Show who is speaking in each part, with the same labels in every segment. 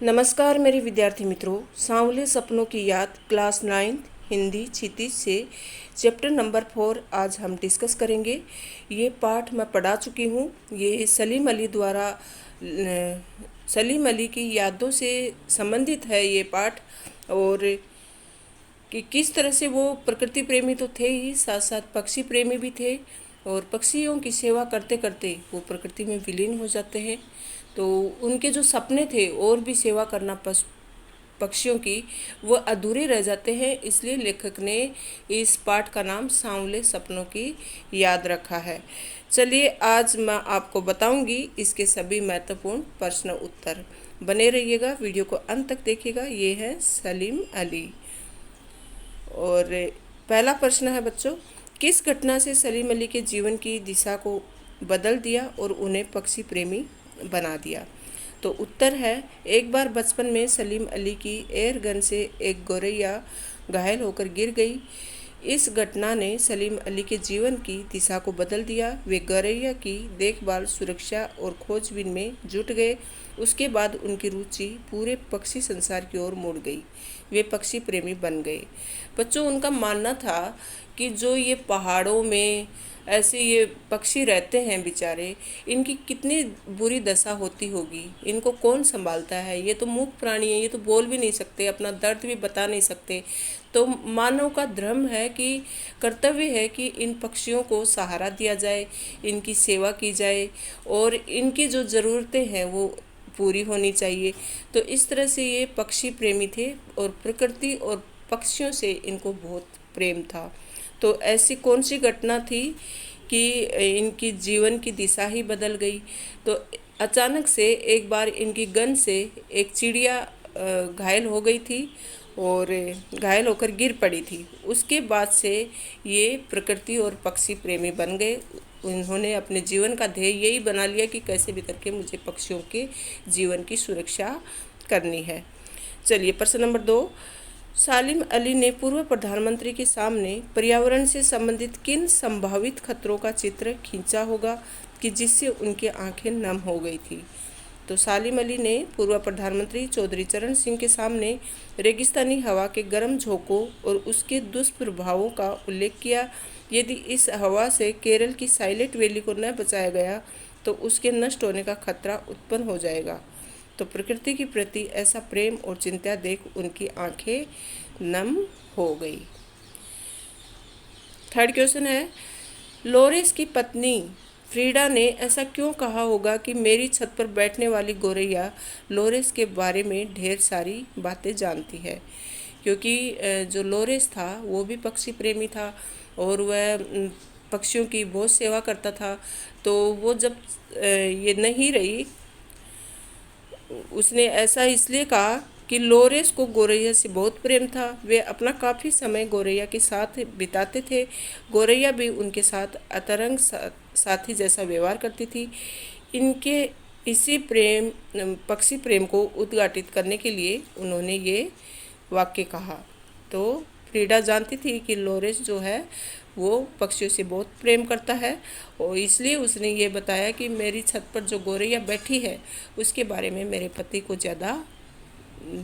Speaker 1: नमस्कार मेरे विद्यार्थी मित्रों, सांवले सपनों की याद क्लास 9 हिंदी क्षितिज से चैप्टर नंबर 4 आज हम डिस्कस करेंगे। ये पाठ मैं पढ़ा चुकी हूँ। ये सलीम अली द्वारा सलीम अली की यादों से संबंधित है ये पाठ। और कि किस तरह से वो प्रकृति प्रेमी तो थे ही, साथ साथ पक्षी प्रेमी भी थे। और पक्षियों की सेवा करते करते वो प्रकृति में विलीन हो जाते हैं। तो उनके जो सपने थे और भी सेवा करना पक्षियों की, वो अधूरे रह जाते हैं। इसलिए लेखक ने इस पाठ का नाम सांवले सपनों की याद रखा है। चलिए आज मैं आपको बताऊंगी इसके सभी महत्वपूर्ण प्रश्न उत्तर। बने रहिएगा, वीडियो को अंत तक देखिएगा। ये है सलीम अली। और पहला प्रश्न है बच्चों, किस घटना से सलीम अली के जीवन की दिशा को बदल दिया और उन्हें पक्षी प्रेमी बना दिया? तो उत्तर है, एक बार बचपन में सलीम अली की एयर गन से एक गौरैया घायल होकर गिर गई। इस घटना ने सलीम अली के जीवन की दिशा को बदल दिया। वे गौरैया की देखभाल, सुरक्षा और खोजबीन में जुट गए। उसके बाद उनकी रुचि पूरे पक्षी संसार की ओर मुड़ गई। वे पक्षी प्रेमी बन गए। बच्चों, उनका मानना था कि जो ये पहाड़ों में ऐसे ये पक्षी रहते हैं बेचारे, इनकी कितनी बुरी दशा होती होगी, इनको कौन संभालता है? ये तो मूक प्राणी है, ये तो बोल भी नहीं सकते, अपना दर्द भी बता नहीं सकते। तो मानव का धर्म है कि कर्तव्य है कि इन पक्षियों को सहारा दिया जाए, इनकी सेवा की जाए और इनकी जो ज़रूरतें हैं वो पूरी होनी चाहिए। तो इस तरह से ये पक्षी प्रेमी थे और प्रकृति और पक्षियों से इनको बहुत प्रेम था। तो ऐसी कौन सी घटना थी कि इनकी जीवन की दिशा ही बदल गई? तो अचानक से एक बार इनकी गन से एक चिड़िया घायल हो गई थी और घायल होकर गिर पड़ी थी। उसके बाद से ये प्रकृति और पक्षी प्रेमी बन गए। उन्होंने अपने जीवन का ध्येय यही बना लिया कि कैसे भी करके मुझे पक्षियों के जीवन की सुरक्षा करनी है। चलिए प्रश्न नंबर 2, सलीम अली ने पूर्व प्रधानमंत्री के सामने पर्यावरण से संबंधित किन संभावित खतरों का चित्र खींचा होगा कि जिससे उनकी आंखें नम हो गई थी? तो सलीम अली ने पूर्व प्रधानमंत्री चौधरी चरण सिंह के सामने रेगिस्तानी हवा के गर्म झोंकों और उसके दुष्प्रभावों का उल्लेख किया। यदि इस हवा से केरल की साइलेंट वैली को न बचाया गया तो उसके नष्ट होने का खतरा उत्पन्न हो जाएगा। तो प्रकृति के प्रति ऐसा प्रेम और चिंता देख उनकी आंखें नम हो गई। थर्ड क्वेश्चन है, लोरेस की पत्नी फ्रीडा ने ऐसा क्यों कहा होगा कि मेरी छत पर बैठने वाली गौरैया लोरेस के बारे में ढेर सारी बातें जानती है? क्योंकि जो लोरेस था वो भी पक्षी प्रेमी था और वह पक्षियों की बहुत सेवा करता था। तो वो जब ये नहीं रही, उसने ऐसा इसलिए कहा कि लोरेस को गौरैया से बहुत प्रेम था। वे अपना काफ़ी समय गौरैया के साथ बिताते थे। गौरैया भी उनके साथ अतरंग साथी जैसा व्यवहार करती थी। इनके इसी पक्षी प्रेम को उद्घाटित करने के लिए उन्होंने ये वाक्य कहा। तो फ्रीडा जानती थी कि लोरेस जो है वो पक्षियों से बहुत प्रेम करता है और इसलिए उसने ये बताया कि मेरी छत पर जो गौरैया बैठी है उसके बारे में मेरे पति को ज़्यादा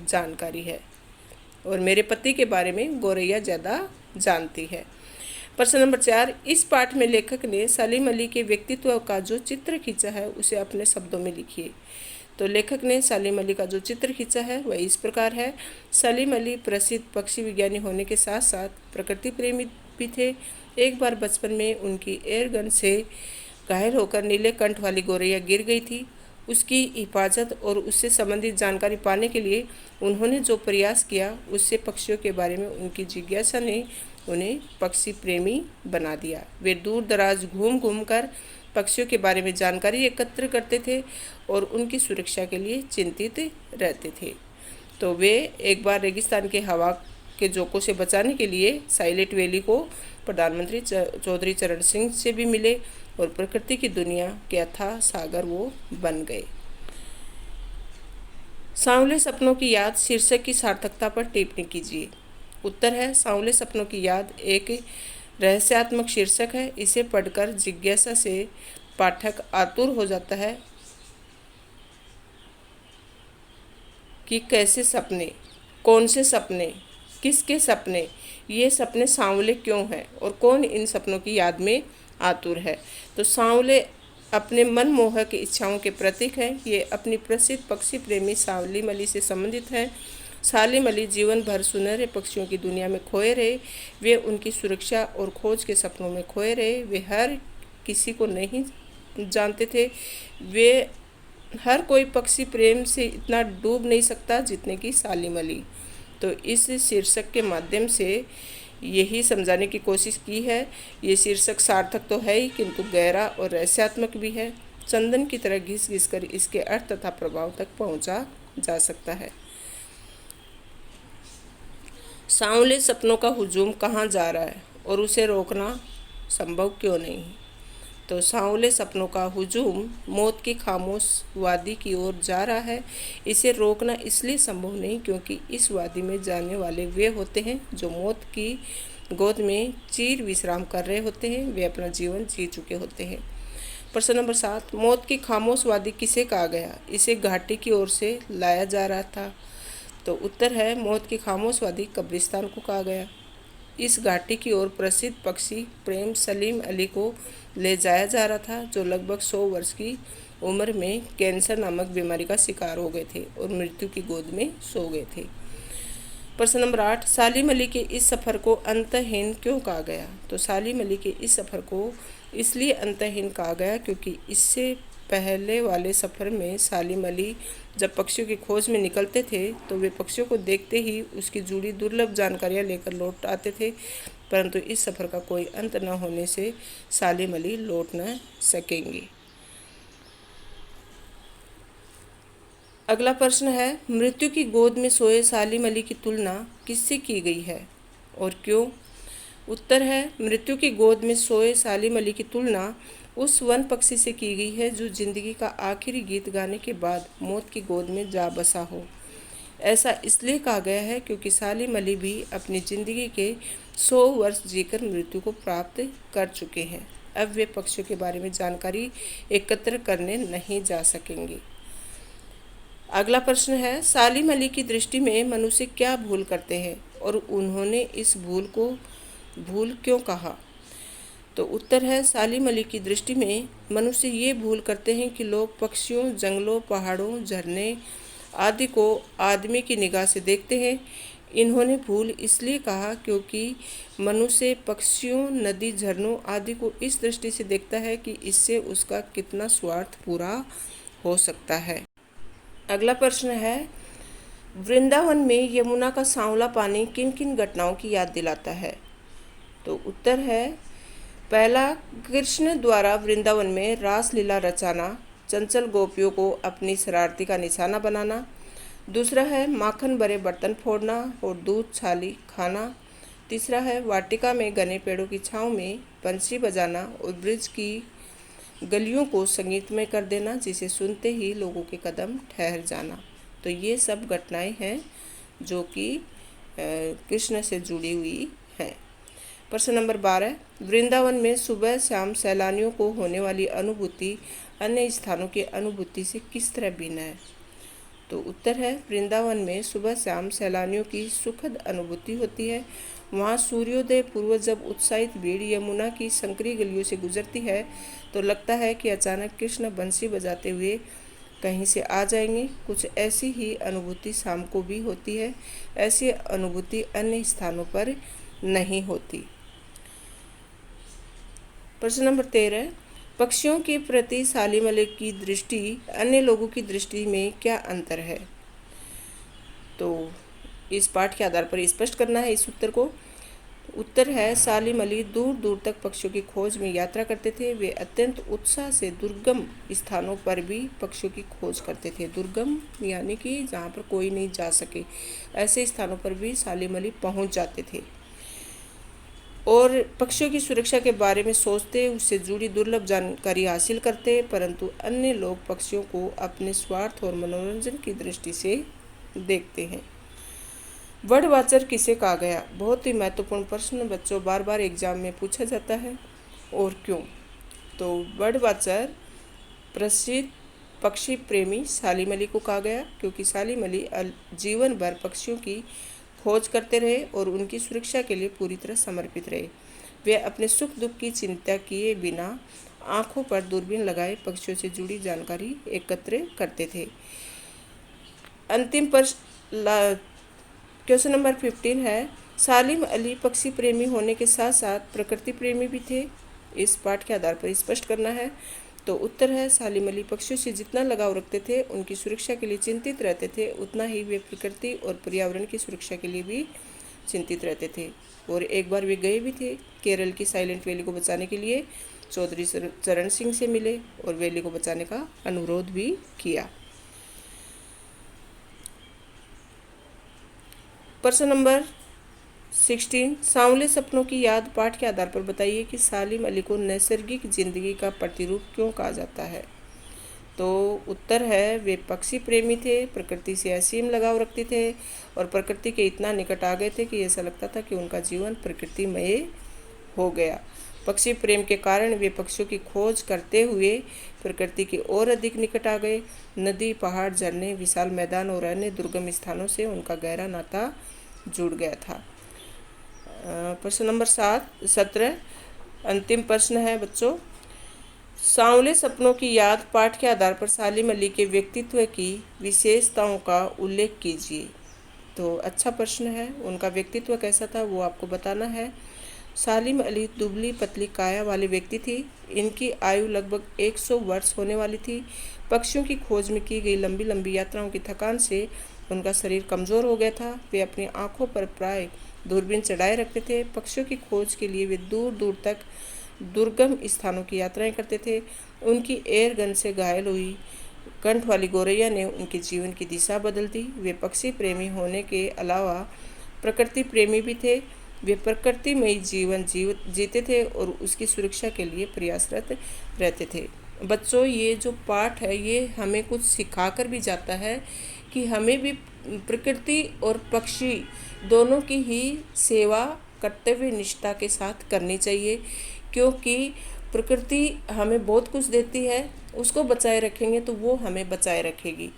Speaker 1: जानकारी है और मेरे पति के बारे में गौरैया ज़्यादा जानती है। प्रश्न नंबर 4, इस पाठ में लेखक ने सलीम अली के व्यक्तित्व का जो चित्र खींचा है उसे अपने शब्दों में लिखिए। तो लेखक ने सलीम अली का जो चित्र खींचा है वह इस प्रकार है। सलीम अली प्रसिद्ध पक्षी विज्ञानी होने के साथ साथ प्रकृति प्रेमी भी थे। एक बार बचपन में उनकी एयर गन से घायल होकर नीले कंठ वाली गौरैया गिर गई थी। उसकी हिफाजत और उससे संबंधित जानकारी पाने के लिए उन्होंने जो प्रयास किया उससे पक्षियों के बारे में उनकी जिज्ञासा ने उन्हें पक्षी प्रेमी बना दिया। वे दूर दराज घूम घूम कर पक्षियों के बारे में जानकारी एकत्र करते थे और उनकी सुरक्षा के लिए चिंतित रहते थे। तो वे एक बार रेगिस्तान के हवा के झोंकों से बचाने के लिए साइलेंट वैली को प्रधानमंत्री चौधरी चरण सिंह से भी मिले और प्रकृति की दुनिया के अथाह सागर वो बन गए। सांवले सपनों की याद शीर्षक की सार्थकता पर टिप्पणी कीजिए। उत्तर है, सांवले सपनों की याद एक रहस्यात्मक शीर्षक है। इसे पढ़कर जिज्ञासा से पाठक आतुर हो जाता है कि कैसे सपने, कौन से सपने, किसके सपने, ये सपने सांवले क्यों हैं और कौन इन सपनों की याद में आतुर है। तो सांवले अपने मनमोहक इच्छाओं के प्रतीक हैं। ये अपनी प्रसिद्ध पक्षी प्रेमी सावली मली से संबंधित हैं। सालिम अली जीवन भर सुनहरे पक्षियों की दुनिया में खोए रहे। वे उनकी सुरक्षा और खोज के सपनों में खोए रहे। वे हर किसी को नहीं जानते थे। वे हर कोई पक्षी प्रेम से इतना डूब नहीं सकता जितने कि सालिम अली। तो इस शीर्षक के माध्यम से यही समझाने की कोशिश की है। ये शीर्षक सार्थक तो है ही, किंतु गहरा और रहस्यात्मक भी है। चंदन की तरह घिस घिस कर इसके अर्थ तथा प्रभाव तक पहुंचा जा सकता है। सांवले सपनों का हुजूम कहाँ जा रहा है और उसे रोकना संभव क्यों नहीं। तो सांवले सपनों का हुजूम मौत की खामोश वादी की ओर जा रहा है। इसे रोकना इसलिए संभव नहीं क्योंकि इस वादी में जाने वाले वे होते हैं जो मौत की गोद में चीर विश्राम कर रहे होते हैं। वे अपना जीवन जी चुके होते हैं। प्रश्न नंबर 7, मौत की खामोश वादी किसे कहा गया? इसे घाटी की ओर से लाया जा रहा था। तो उत्तर है मौत की खामोश वादी कब्रिस्तान को कहा गया। इस घाटी की ओर प्रसिद्ध पक्षी प्रेम सलीम अली को ले जाया जा रहा था, जो लगभग 100 वर्ष की उम्र में कैंसर नामक बीमारी का शिकार हो गए थे और मृत्यु की गोद में सो गए थे। प्रश्न नंबर 8, सालिम अली के इस सफ़र को अंतहीन क्यों कहा गया? तो सालिम अली के इस सफ़र को इसलिए अंतहीन कहा गया क्योंकि इससे पहले वाले सफ़र में सालिम अली जब पक्षियों की खोज में निकलते थे तो वे पक्षियों को देखते ही उसकी जुड़ी दुर्लभ जानकारियां लेकर लौट आते थे, परंतु इस सफ़र का कोई अंत न होने से सालिम अली लौट न सकेंगे। अगला प्रश्न है, मृत्यु की गोद में सोए सालिम अली की तुलना किससे की गई है और क्यों? उत्तर है मृत्यु की गोद में सोए सालिम अली की तुलना उस वन पक्षी से की गई है जो जिंदगी का आखिरी गीत गाने के बाद मौत की गोद में जा बसा हो। ऐसा इसलिए कहा गया है क्योंकि सालिम अली भी अपनी ज़िंदगी के 100 वर्ष जीकर मृत्यु को प्राप्त कर चुके हैं। अब वे पक्षियों के बारे में जानकारी एकत्र करने नहीं जा सकेंगे। अगला प्रश्न है, सालिम अली की दृष्टि में मनुष्य क्या भूल करते हैं और उन्होंने इस भूल को भूल क्यों कहा? तो उत्तर है सालिम अली की दृष्टि में मनुष्य ये भूल करते हैं कि लोग पक्षियों, जंगलों, पहाड़ों, झरने आदि को आदमी की निगाह से देखते हैं। इन्होंने भूल इसलिए कहा क्योंकि मनुष्य पक्षियों, नदी, झरनों आदि को इस दृष्टि से देखता है कि इससे उसका कितना स्वार्थ पूरा हो सकता है। अगला प्रश्न है, वृंदावन में यमुना का सांवला पानी किन किन घटनाओं की याद दिलाता है? तो उत्तर है पहला, कृष्ण द्वारा वृंदावन में रासलीला रचाना, चंचल गोपियों को अपनी शरारती का निशाना बनाना। दूसरा है माखन भरे बर्तन फोड़ना और दूध छाली खाना। तीसरा है वाटिका में घने पेड़ों की छांव में बंसी बजाना और ब्रिज की गलियों को संगीतमय कर देना, जिसे सुनते ही लोगों के कदम ठहर जाना। तो ये सब घटनाएं हैं जो कि कृष्ण से जुड़ी हुई हैं। प्रश्न नंबर 12, वृंदावन में सुबह शाम सैलानियों को होने वाली अनुभूति अन्य स्थानों की अनुभूति से किस तरह भिन्न है? तो उत्तर है वृंदावन में सुबह शाम सैलानियों की सुखद अनुभूति होती है। वहाँ सूर्योदय पूर्व जब उत्साहित भीड़ यमुना की संकरी गलियों से गुजरती है तो लगता है कि अचानक कृष्ण बंसी बजाते हुए कहीं से आ जाएंगे। कुछ ऐसी ही अनुभूति शाम को भी होती है। ऐसी अनुभूति अन्य स्थानों पर नहीं होती। प्रश्न नंबर 13, पक्षियों के प्रति सालिम अली की दृष्टि अन्य लोगों की दृष्टि में क्या अंतर है? तो इस पाठ के आधार पर स्पष्ट करना है इस उत्तर को। उत्तर है सालिम अली दूर दूर तक पक्षियों की खोज में यात्रा करते थे। वे अत्यंत उत्साह से दुर्गम स्थानों पर भी पक्षियों की खोज करते थे। दुर्गम यानी कि जहाँ पर कोई नहीं जा सके, ऐसे स्थानों पर भी सालिम अली पहुँच जाते थे और पक्षियों की सुरक्षा के बारे में सोचते, उससे जुड़ी दुर्लभ जानकारी हासिल करते। परंतु अन्य लोग पक्षियों को अपने स्वार्थ और मनोरंजन की दृष्टि से देखते हैं। बर्ड वाचर किसे कहा गया? बहुत ही महत्वपूर्ण प्रश्न बच्चों, बार बार एग्जाम में पूछा जाता है। और क्यों? तो बर्ड वाचर प्रसिद्ध पक्षी प्रेमी सालिम अली को कहा गया, क्योंकि सालिम अली जीवन भर पक्षियों की खोज करते रहे और उनकी सुरक्षा के लिए पूरी तरह समर्पित रहे। वे अपने सुख दुख की चिंता किए बिना आंखों पर दूरबीन लगाए पक्षियों से जुड़ी जानकारी एकत्र करते थे। अंतिम प्रश्न क्वेश्चन नंबर 15 है, सालिम अली पक्षी प्रेमी होने के साथ साथ प्रकृति प्रेमी भी थे। इस पाठ के आधार पर स्पष्ट करना है। तो उत्तर है, सालिम अली पक्षियों से जितना लगाव रखते थे, उनकी सुरक्षा के लिए चिंतित रहते थे, उतना ही वे प्रकृति और पर्यावरण की सुरक्षा के लिए भी चिंतित रहते थे। और एक बार वे गए भी थे केरल की साइलेंट वैली को बचाने के लिए, चौधरी चरण सिंह से मिले और वैली को बचाने का अनुरोध भी किया। प्रश्न नंबर 16, सांवले सपनों की याद पाठ के आधार पर बताइए कि सालिम अली को नैसर्गिक जिंदगी का प्रतिरूप क्यों कहा जाता है। तो उत्तर है, वे पक्षी प्रेमी थे, प्रकृति से असीम लगाव रखते थे और प्रकृति के इतना निकट आ गए थे कि ऐसा लगता था कि उनका जीवन प्रकृतिमय हो गया। पक्षी प्रेम के कारण वे पक्षियों की खोज करते हुए प्रकृति के और अधिक निकट आ गए। नदी, पहाड़, झरने, विशाल मैदान और अन्य दुर्गम स्थानों से उनका गहरा नाता जुड़ गया था। प्रश्न नंबर 17, अंतिम प्रश्न है बच्चों, सांवले सपनों की याद पाठ के आधार पर सालिम अली के व्यक्तित्व की विशेषताओं का उल्लेख कीजिए। तो अच्छा प्रश्न है, उनका व्यक्तित्व कैसा था वो आपको बताना है। सालिम अली दुबली पतली काया वाले व्यक्ति थी। इनकी आयु लगभग 100 वर्ष होने वाली थी। पक्षियों की खोज में की गई लंबी लंबी यात्राओं की थकान से उनका शरीर कमज़ोर हो गया था। वे अपनी आंखों पर प्राय दूरबीन चढ़ाए रखते थे। पक्षियों की खोज के लिए वे दूर दूर तक दुर्गम स्थानों की यात्राएं करते थे। उनकी एयर गन से घायल हुई कंठ वाली गौरैया ने उनके जीवन की दिशा बदल दी। वे पक्षी प्रेमी होने के अलावा प्रकृति प्रेमी भी थे। वे प्रकृतिमयी जीवन जीते थे और उसकी सुरक्षा के लिए प्रयासरत रहते थे। बच्चों, ये जो पाठ है ये हमें कुछ सिखाकर भी जाता है कि हमें भी प्रकृति और पक्षी दोनों की ही सेवा कर्तव्य निष्ठा के साथ करनी चाहिए, क्योंकि प्रकृति हमें बहुत कुछ देती है, उसको बचाए रखेंगे तो वो हमें बचाए रखेगी।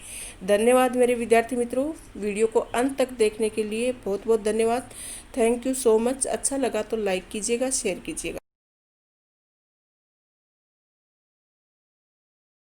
Speaker 1: धन्यवाद मेरे विद्यार्थी मित्रों, वीडियो को अंत तक देखने के लिए बहुत बहुत धन्यवाद। Thank you so much. अच्छा लगा तो लाइक कीजिएगा, शेयर कीजिएगा।